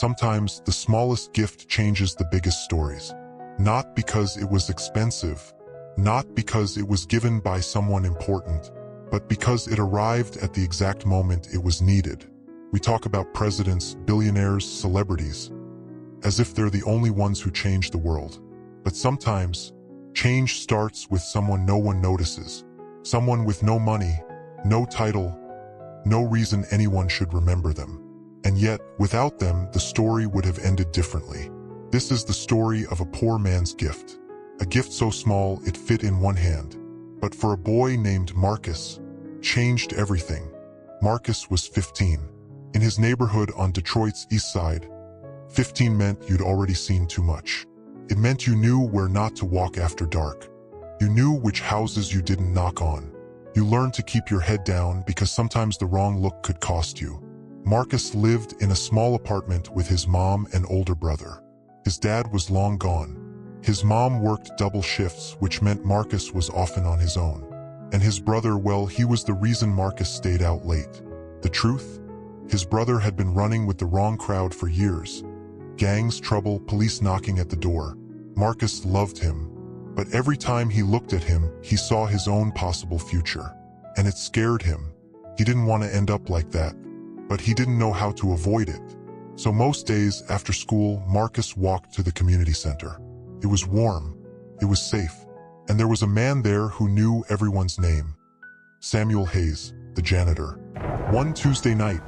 sometimes the smallest gift changes the biggest stories. Not because it was expensive, not because it was given by someone important, but because it arrived at the exact moment it was needed. We talk about presidents, billionaires, celebrities, as if they're the only ones who change the world. But sometimes, change starts with someone no one notices. Someone with no money, no title, no reason anyone should remember them. And yet, without them, the story would have ended differently. This is the story of a poor man's gift. A gift so small it fit in one hand. But for a boy named Marcus, changed everything. Marcus was 15. In his neighborhood on Detroit's east side, 15 meant you'd already seen too much. It meant you knew where not to walk after dark. You knew which houses you didn't knock on. You learned to keep your head down because sometimes the wrong look could cost you. Marcus lived in a small apartment with his mom and older brother. His dad was long gone. His mom worked double shifts, which meant Marcus was often on his own. And his brother, well, he was the reason Marcus stayed out late. The truth? His brother had been running with the wrong crowd for years. Gangs, trouble, police knocking at the door. Marcus loved him, but every time he looked at him, he saw his own possible future. And it scared him. He didn't want to end up like that, but he didn't know how to avoid it. So most days after school, Marcus walked to the community center. It was warm, it was safe, and there was a man there who knew everyone's name. Samuel Hayes, the janitor. One Tuesday night,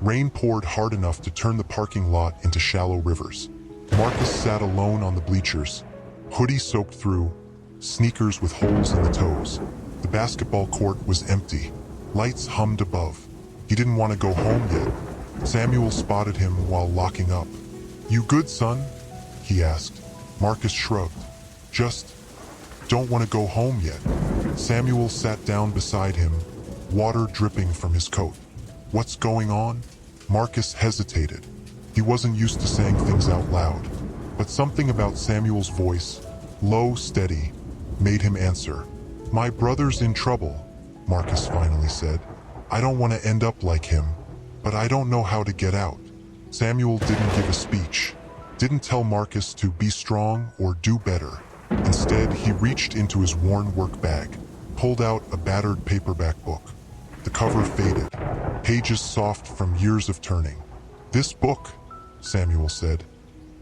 rain poured hard enough to turn the parking lot into shallow rivers. Marcus sat alone on the bleachers, hoodie soaked through, sneakers with holes in the toes. The basketball court was empty. Lights hummed above. He didn't want to go home yet. Samuel spotted him while locking up. "You good, son?" he asked. Marcus shrugged. "Just don't want to go home yet." Samuel sat down beside him, water dripping from his coat. "What's going on?" Marcus hesitated. He wasn't used to saying things out loud, but something about Samuel's voice, low, steady, made him answer. "My brother's in trouble," Marcus finally said. "I don't want to end up like him, but I don't know how to get out." Samuel didn't give a speech, didn't tell Marcus to be strong or do better. Instead, he reached into his worn work bag, pulled out a battered paperback book. The cover faded, pages soft from years of turning. "This book," Samuel said,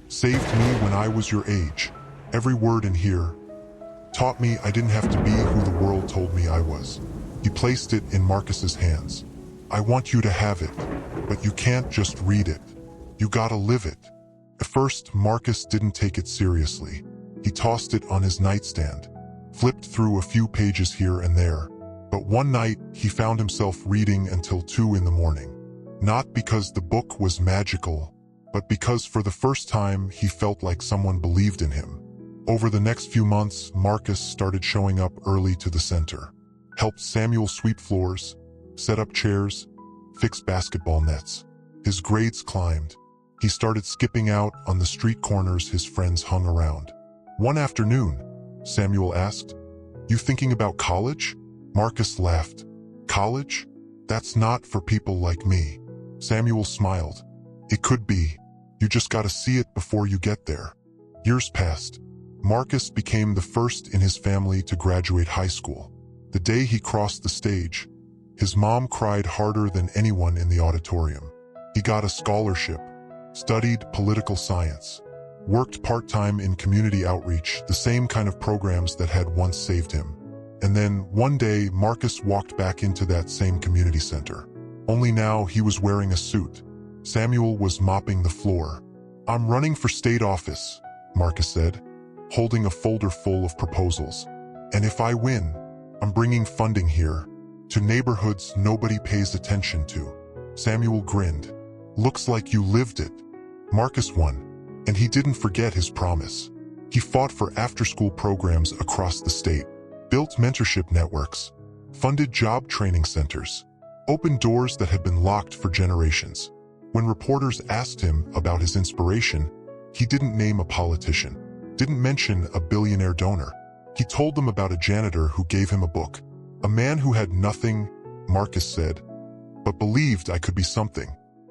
"saved me when I was your age. Every word in here taught me I didn't have to be who the world told me I was." He placed it in Marcus's hands. "I want you to have it, but you can't just read it. You gotta live it." At first, Marcus didn't take it seriously. He tossed it on his nightstand, flipped through a few pages here and there. But one night, he found himself reading until 2 in the morning. Not because the book was magical, but because for the first time, he felt like someone believed in him. Over the next few months, Marcus started showing up early to the center, helped Samuel sweep floors, set up chairs, fix basketball nets. His grades climbed. He started skipping out on the street corners his friends hung around. One afternoon, Samuel asked, "You thinking about college?" Marcus laughed. "College? That's not for people like me." Samuel smiled. "It could be. You just gotta see it before you get there." Years passed. Marcus became the first in his family to graduate high school. The day he crossed the stage, his mom cried harder than anyone in the auditorium. He got a scholarship, studied political science, worked part-time in community outreach, the same kind of programs that had once saved him. And then, one day, Marcus walked back into that same community center. Only now he was wearing a suit. Samuel was mopping the floor. "I'm running for state office," Marcus said, holding a folder full of proposals. "And if I win, I'm bringing funding here, to neighborhoods nobody pays attention to." Samuel grinned. "Looks like you lived it." Marcus won, and he didn't forget his promise. He fought for after-school programs across the state, built mentorship networks, funded job training centers, opened doors that had been locked for generations. When reporters asked him about his inspiration, he didn't name a politician, didn't mention a billionaire donor. He told them about a janitor who gave him a book. "A man who had nothing," Marcus said, "but believed I could be something."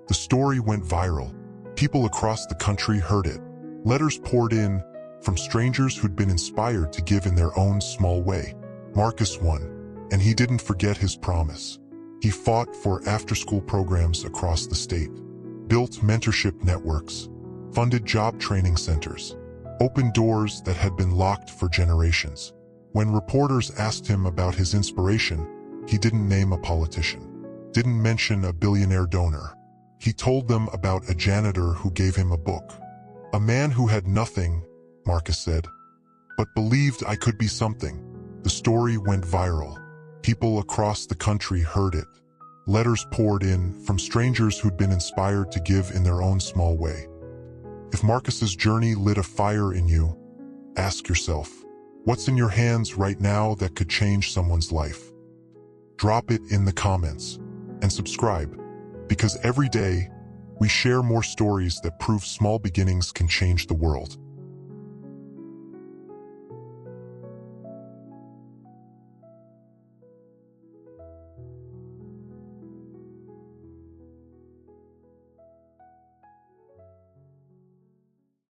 The story went viral. People across the country heard it. Letters poured in from strangers who'd been inspired to give in their own small way. Marcus won, and he didn't forget his promise. He fought for after-school programs across the state, built mentorship networks, funded job training centers, opened doors that had been locked for generations. When reporters asked him about his inspiration, he didn't name a politician, didn't mention a billionaire donor. He told them about a janitor who gave him a book. A man who had nothing, Marcus said, but believed I could be something. The story went viral. People across the country heard it. Letters poured in from strangers who'd been inspired to give in their own small way. If Marcus's journey lit a fire in you, ask yourself, what's in your hands right now that could change someone's life? Drop it in the comments and subscribe, because every day we share more stories that prove small beginnings can change the world.